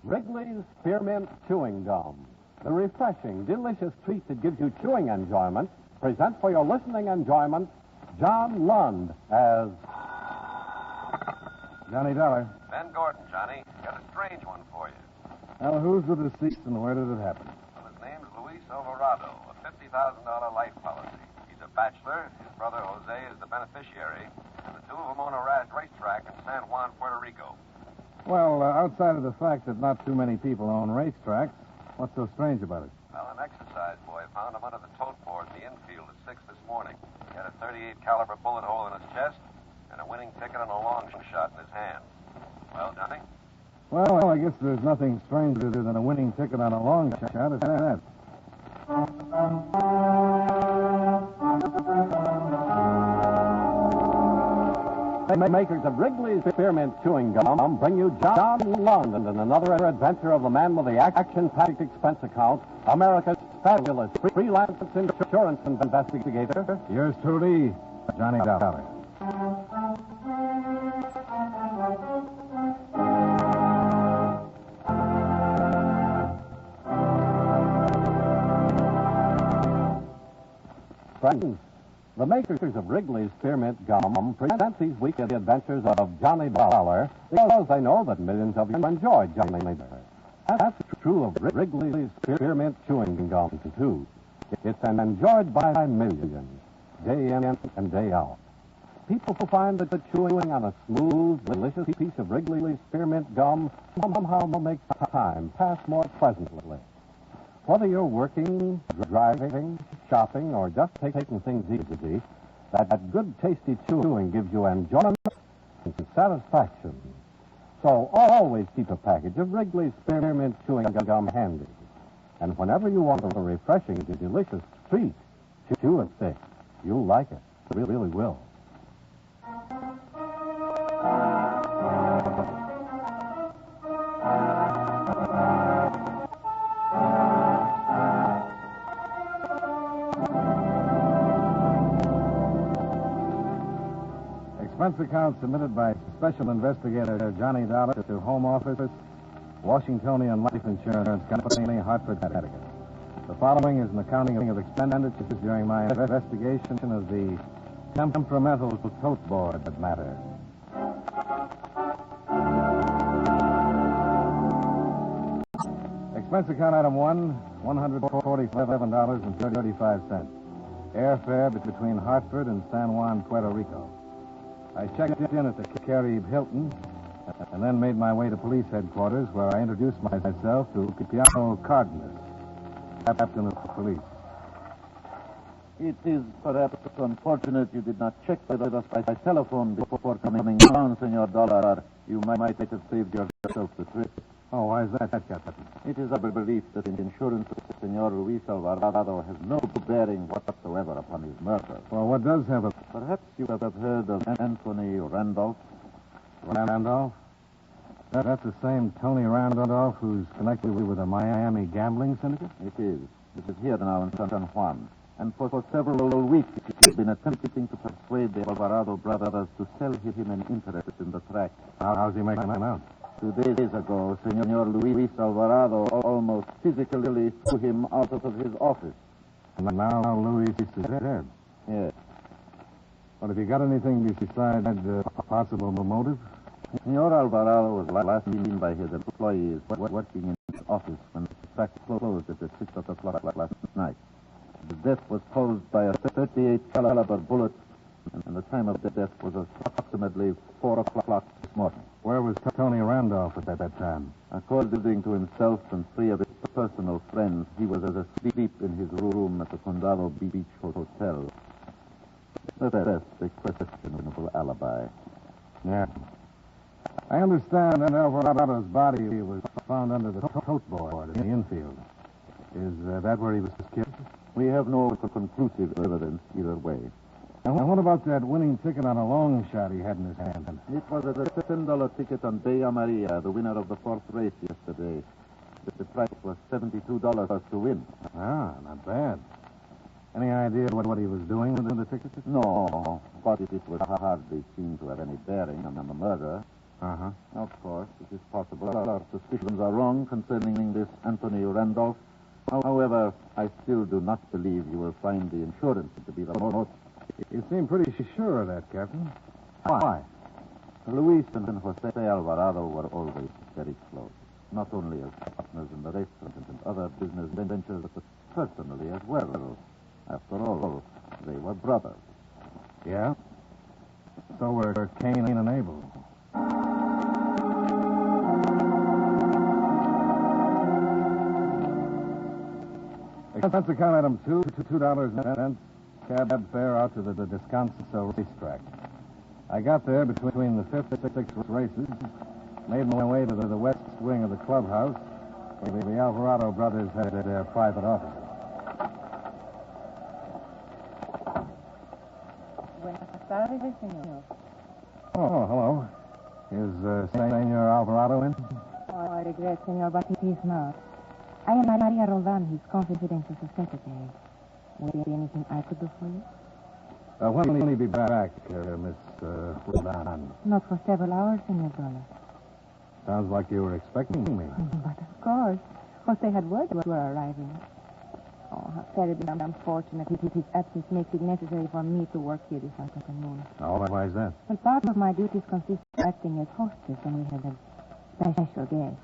Wrigley's Spearmint Chewing Gum. The refreshing, delicious treat that gives you chewing enjoyment presents for your listening enjoyment John Lund as Johnny Dollar. Ben Gordon, Johnny. Got a strange one for you. Now, who's the deceased and where did it happen? Well, his name's Luis Alvarado, a $50,000 life policy. He's a bachelor. His brother Jose is the beneficiary. And the two of them own a racetrack in San Juan, Puerto Rico. Well, outside of the fact that not too many people own racetracks, what's so strange about it? Well, an exercise boy found him under the tote board in the infield at 6 this morning. He had a .38 caliber bullet hole in his chest and a winning ticket and a long shot in his hand. Well, Johnny? Well, I guess there's nothing stranger than a winning ticket on a long shot. It's that. the makers of Wrigley's Spearmint Chewing Gum bring you John Lund and another adventure of the man with the action-packed expense account, America's fabulous freelance insurance investigator. Yours truly, Johnny Dollar. Friends, the makers of Wrigley's Spearmint Gum present these weekly adventures of Johnny Dollar because they know that millions of you enjoy Johnny Dollar. That's true of Wrigley's Spearmint Chewing Gum, too. It's enjoyed by millions, day in and day out. People find that the chewing on a smooth, delicious piece of Wrigley's Spearmint Gum somehow makes time pass more pleasantly. Whether you're working, driving, shopping, or just taking things easy, that good, tasty chewing gives you enjoyment and satisfaction. So always keep a package of Wrigley's Spearmint Chewing Gum handy. And whenever you want a refreshing, delicious treat, chew it thick. You'll like it. You really will. Expense account submitted by Special Investigator Johnny Dollar to Home Office, Washingtonian Life Insurance Company, Hartford, Connecticut. The following is an accounting of expenditures during my investigation of the Tempermental Tote board matter. Expense account item 1, $147.35. Airfare between Hartford and San Juan, Puerto Rico. I checked in at the Carib Hilton and then made my way to police headquarters where I introduced myself to Piano Cardenas, captain of police. It is perhaps unfortunate you did not check with us by telephone before coming down, Senor Dollar. You might have saved yourself the trip. Oh, why is that, Captain? It is our belief that the insurance of Senor Luis Alvarado has no bearing whatsoever upon his murder. Well, what does have a... Perhaps you have heard of Anthony Randolph. Randolph? That's the same Tony Randolph who's connected with the Miami gambling syndicate? It is. It is here now in San Juan. And for several weeks, he's been attempting to persuade the Alvarado brothers to sell him an interest in the track. How's he making that out? 2 days ago, Senor Luis Alvarado almost physically threw him out of his office. And now Luis is dead. Yes. But have you got anything besides a possible motive? Senor Alvarado was last seen by his employees working in his office when the track closed at 6 o'clock last night. The death was caused by a .38 caliber bullet, and the time of the death was approximately 4 o'clock this morning. Where was Tony Randolph at that time? According to himself and 3 of his personal friends, he was asleep in his room at the Condado Beach Hotel. That's a questionable alibi. Yeah. I understand that Alvarado's body was found under the tote board in the infield. Is that where he was killed? We have no conclusive evidence either way. And what about that winning ticket on a long shot he had in his hand? It was a $10 ticket on Bella Maria, the winner of the 4th race yesterday. The price was $72 to win. Ah, not bad. Any idea what he was doing with the ticket? No, but it would hardly seem to have any bearing on the murder. Uh-huh. Of course, it is possible our suspicions are wrong concerning this Anthony Randolph. However, I still do not believe you will find the insurance to be the most. You seem pretty sure of that, Captain. Why? Luis and Jose Alvarado were always very close, not only as partners in the restaurant and other business ventures, but personally as well. After all, they were brothers. Yeah? So were Cain and Abel. Expense account item $2.10. Cab fare out to the Descanso racetrack. I got there between the fifth and sixth races, made my way to the west wing of the clubhouse, where the Alvarado brothers had their private offices. Buenas tardes, señor. Oh, hello. Is Senor Alvarado in? Oh, I regret, senor, but he is not. I am Maria Roldan, his confidential secretary. Would there be anything I could do for you? When will he be back, Miss Roldan? Not for several hours, senor Dollar. Sounds like you were expecting me. But of course. Jose had word you were arriving. Oh, how terribly unfortunate. His absence makes it necessary for me to work here this afternoon. Oh, why is that? Well, part of my duties consist of acting as hostess when we have a special guest.